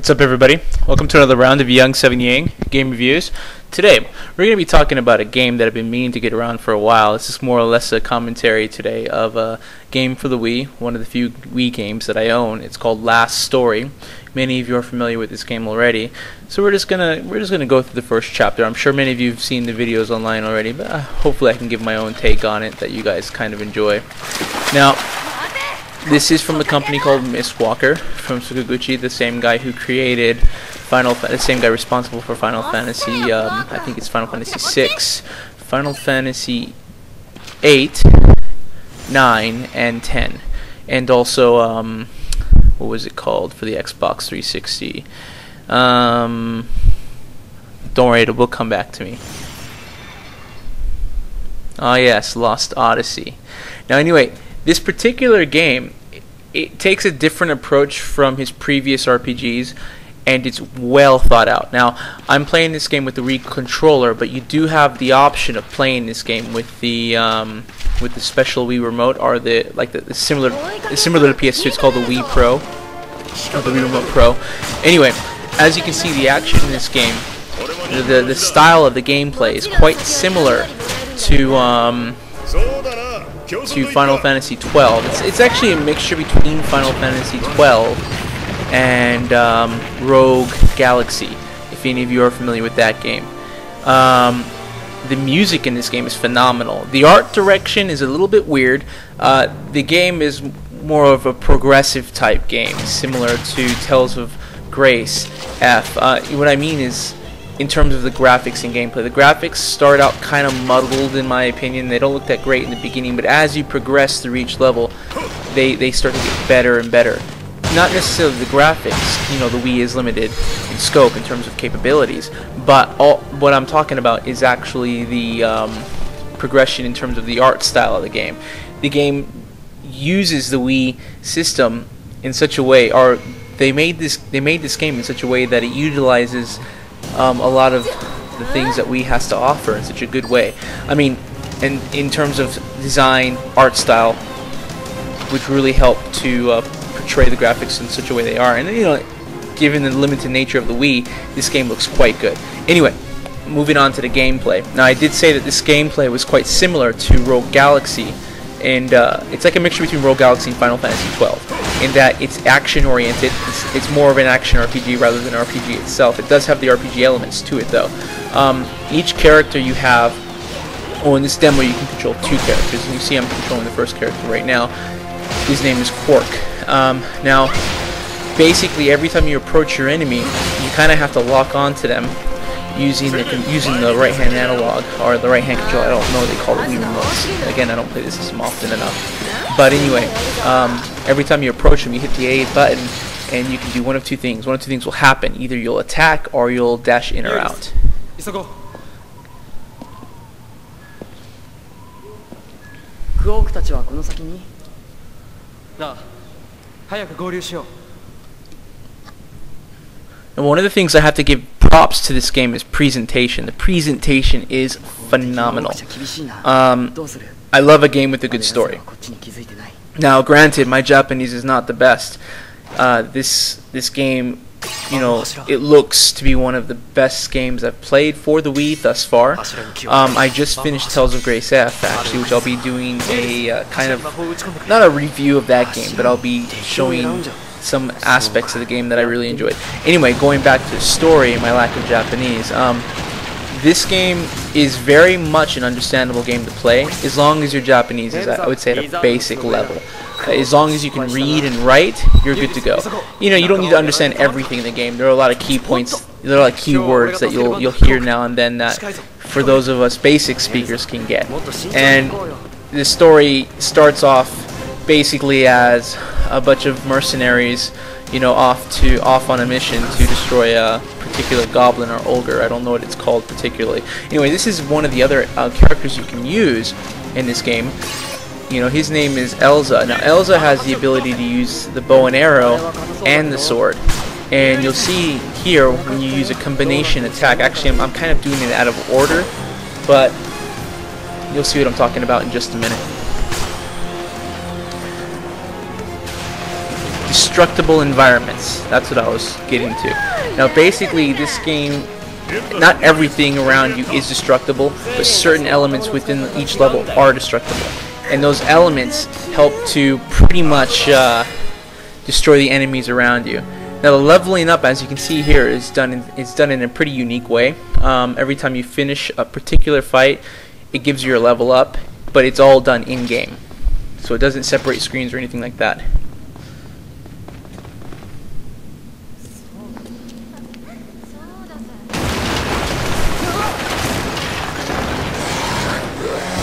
What's up, everybody? Welcome to another round of Young7yang game reviews. Today, we're going to be talking about a game that I've been meaning to get around for a while. This is more or less a commentary today of a game for the Wii, one of the few Wii games that I own. It's called Last Story. Many of you are familiar with this game already, so we're just gonna go through the first chapter. I'm sure many of you have seen the videos online already, but hopefully I can give my own take on it that you guys kind of enjoy. Now, this is from a company called Mistwalker from Sakaguchi, the same guy who created the same guy responsible for Final Fantasy. I think it's Final Fantasy 6, Final Fantasy 8, 9, and 10, and also what was it called for the Xbox 360? Don't worry, it will come back to me. Oh yes, Lost Odyssey. Now anyway, this particular game, it takes a different approach from his previous RPGs, and it's well thought out. Now, I'm playing this game with the Wii controller, but you do have the option of playing this game with the special Wii remote, or the similar to PS2. It's called the Wii Pro, or the Wii Remote Pro. Anyway, as you can see, the action in this game, the style of the gameplay is quite similar to Final Fantasy 12. It's actually a mixture between Final Fantasy 12 and Rogue Galaxy, if any of you are familiar with that game. The music in this game is phenomenal. The art direction is a little bit weird. The game is more of a progressive type game, similar to Tales of Grace F. What I mean is, in terms of the graphics and gameplay, the graphics start out kind of muddled in my opinion. They don't look that great in the beginning, but as you progress through each level, they start to get better and better. Not necessarily the graphics, the Wii is limited in scope in terms of capabilities, but what I'm talking about is actually the progression in terms of the art style of the game. The game uses the Wii system in such a way, or they made this game in such a way that it utilizes a lot of the things that Wii has to offer in such a good way. I mean, and in terms of design, art style, which really help to portray the graphics in such a way they are. And given the limited nature of the Wii, this game looks quite good. Anyway, moving on to the gameplay. Now, I did say that this gameplay was quite similar to Rogue Galaxy, and it's like a mixture between Rogue Galaxy and Final Fantasy 12. In that it's action-oriented. It's more of an action RPG rather than an RPG itself. It does have the RPG elements to it, though. Each character you have, in this demo you can control two characters. And you see I'm controlling the first character right now. His name is Quark. Now, basically, every time you approach your enemy, you kind of have to lock onto them using the right-hand analog, or the right-hand control. I don't know what they call it, Wii remotes. Again, I don't play this system often enough. But anyway, every time you approach them, you hit the A button, and you can do one of two things. One of two things will happen. Either you'll attack, or you'll dash in or out. And one of the things I have to give props to this game is presentation. The presentation is phenomenal. I love a game with a good story. Now, granted, my Japanese is not the best. This game, it looks to be one of the best games I've played for the Wii thus far. I just finished Tales of Grace F, actually, which I'll be doing a kind of, not a review of that game, but I'll be showing some aspects of the game that I really enjoyed. Anyway, going back to the story and my lack of Japanese, this game is very much an understandable game to play, as long as your Japanese is, I would say, at a basic level. As long as you can read and write, you're good to go. You don't need to understand everything in the game. There are a lot of key points, there are a lot of key words that you'll hear now and then that, for those of us basic speakers, can get. And the story starts off basically as a bunch of mercenaries, off on a mission to destroy a particular goblin or ogre. I don't know what it's called particularly. Anyway, this is one of the other characters you can use in this game. His name is Elsa. Now, Elsa has the ability to use the bow and arrow and the sword. And you'll see here when you use a combination attack. Actually, I'm kind of doing it out of order, but you'll see what I'm talking about in just a minute. indestructible environments. That's what I was getting to. Now basically this game, not everything around you is destructible, but certain elements within each level are destructible. And those elements help to pretty much destroy the enemies around you. Now the leveling up, as you can see here, is done in a pretty unique way. Every time you finish a particular fight, it gives you a level up, but it's all done in-game. So it doesn't separate screens or anything like that.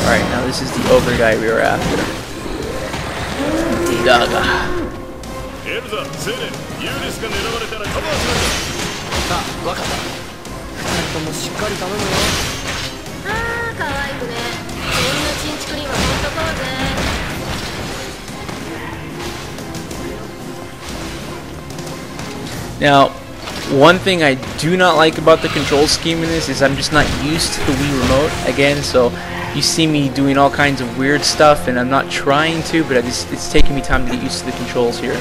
Alright, now this is the ogre guy we were after. Daga. Now, one thing I do not like about the control scheme in this is I'm just not used to the Wii Remote again, so you see me doing all kinds of weird stuff and I'm not trying to, but it's taking me time to get used to the controls here.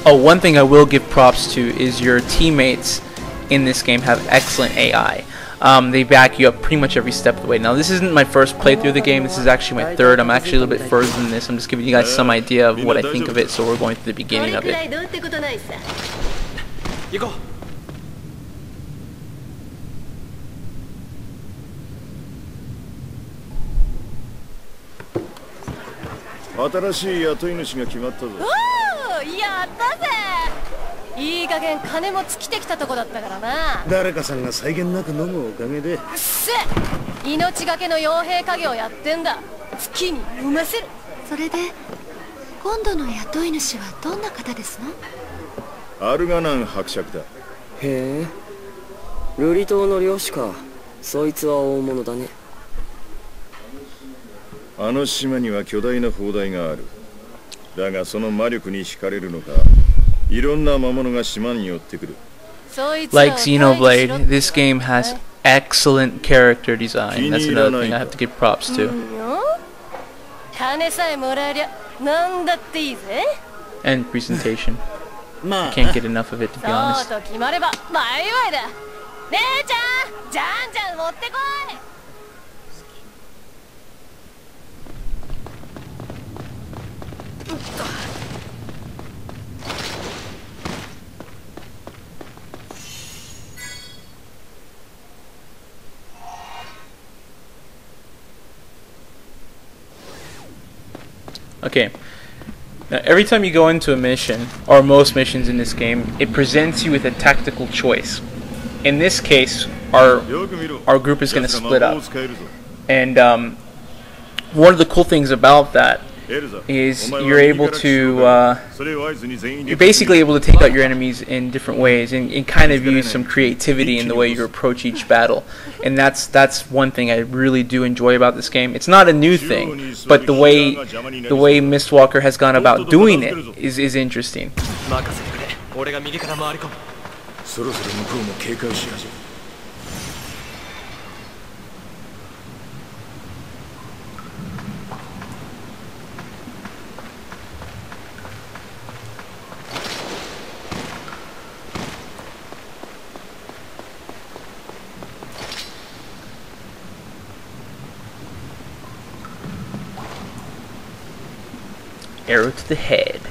Oh, one thing I will give props to is your teammates in this game have excellent AI. They back you up pretty much every step of the way. Now, this isn't my first playthrough of the game. This is actually my third. I'm actually a little bit further than this. I'm just giving you guys some idea of what I think of it, so we're going through the beginning of it. 新しい雇い主が決まったぞ。おお、やったぜ。いい加減金も尽きてきたとこだったからな。誰かさんが際限なく飲むおかげで。くっせ。命がけの傭兵家業やってんだ。好きに飲ませる。それで今度の雇い主はどんな方ですの？アルガナン伯爵だ。へえ、ルリ島の漁師か。そいつは大物だね。あの島には巨大な砲台がある。だがその魔力に惹かれるのか、いろんな魔物が島に寄ってくる。Like Xenoblade, this game has excellent character design. That's another thing I have to give props to. 金さえもらえりゃなんだっていいぜ。And presentation. I can't get enough of it, to be honest. そうと決まれば前祝いだ。姉ちゃん、じゃんじゃん持ってこい。Okay, now every time you go into a mission, or most missions in this game, it presents you with a tactical choice. In this case, our group is going to split up. And one of the cool things about that is you're able to, you're basically able to take out your enemies in different ways and kind of use some creativity in the way you approach each battle. And that's one thing I really do enjoy about this game. It's not a new thing, but the way Mistwalker has gone about doing it is interesting. Arrow to the head.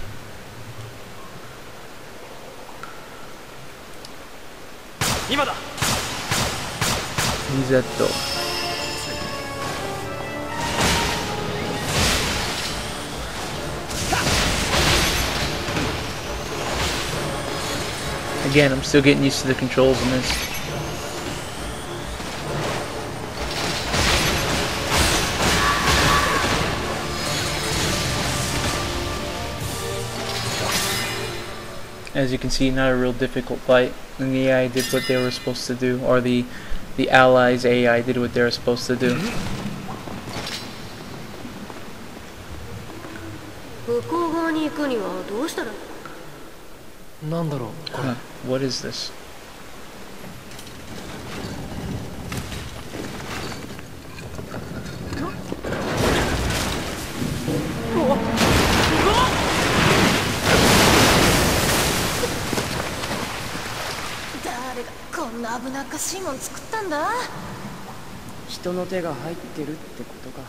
Misato. Again, I'm still getting used to the controls in this. As you can see, not a real difficult fight, and the AI did what they were supposed to do, or the the Allies AI did what they were supposed to do. 向こう側に行くにはどうしたら。なんだろうこれ。 What is this? Who こんな危なっかしいもん作ったんだ。人の手が入ってるってことか。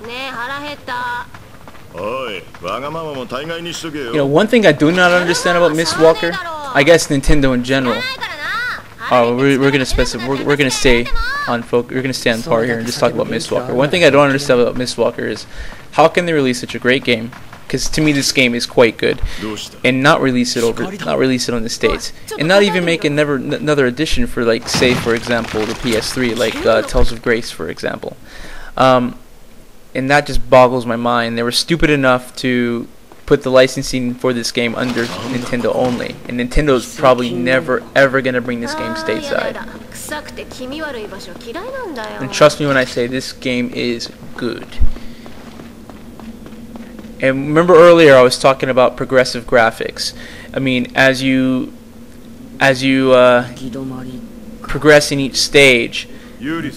ねえ腹減った。おい、わがままも大概にしとけよ。 You know, one thing I do not understand about Miss Walker, I guess Nintendo in general. Oh, we're gonna specify. We're gonna stay on we're gonna stay on par here and just talk about Miss Walker. One thing I don't understand about Miss Walker is how can they release such a great game? Because to me this game is quite good, and not release it on the States, and not even make another edition for, like, say for example the PS3, like Tales of Grace for example. And that just boggles my mind. They were stupid enough to put the licensing for this game under Nintendo only, and Nintendo's probably never ever gonna bring this game stateside. And trust me when I say this game is good. And remember earlier I was talking about progressive graphics. I mean, as you progress in each stage,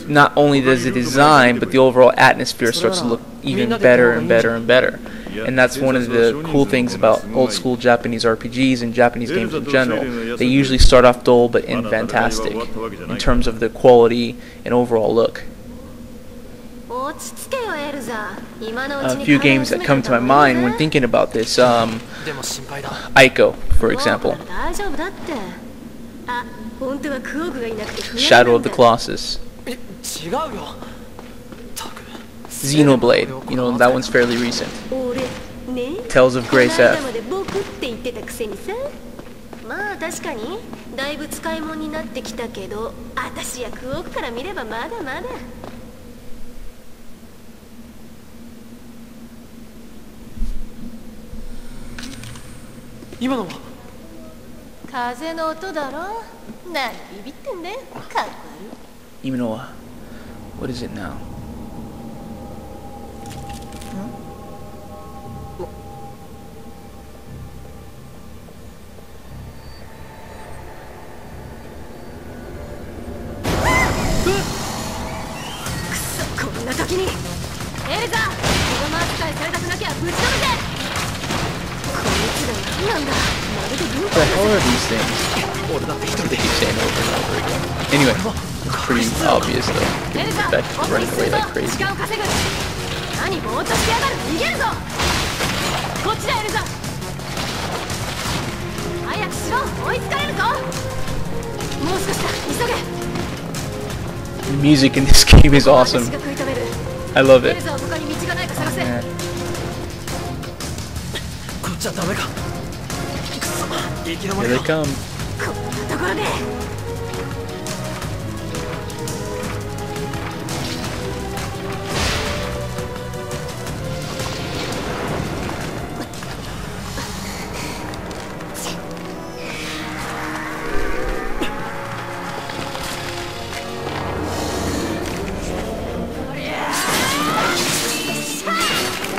not only does the design, but the overall atmosphere starts to look even better and better and better. And that's one of the cool things about old school Japanese RPGs and Japanese games in general. They usually start off dull but end fantastic in terms of the quality and overall look. A few games that come to my mind when thinking about this, Ico, for example. Shadow of the Colossus. Xenoblade, you know, that one's fairly recent. Tales of Grace F. まあ確かにだいぶ使い物になってきたけど、私やクオークから見ればまだまだ。今のは風の音だろ。何ビビってんだよ。かっこいい。 Imanoa. What is it now? What the hell are these things? They keep saying over and over again. Anyway, it's pretty obvious though. Given the fact he's running away like crazy. The music in this game is awesome. I love it. Man. Here they come.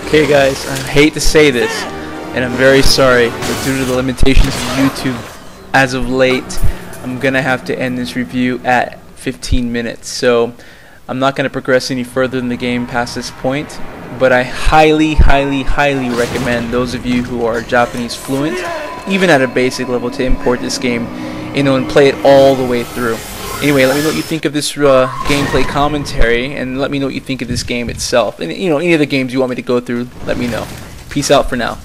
Okay guys, I hate to say this, and I'm very sorry, but due to the limitations of YouTube as of late, I'm gonna have to end this review at 15 minutes. So I'm not gonna progress any further in the game past this point, but I highly recommend those of you who are Japanese fluent, even at a basic level, to import this game, you know, and play it all the way through. Anyway, let me know what you think of this gameplay commentary, and let me know what you think of this game itself. And, you know, any of the games you want me to go through, let me know. Peace out for now.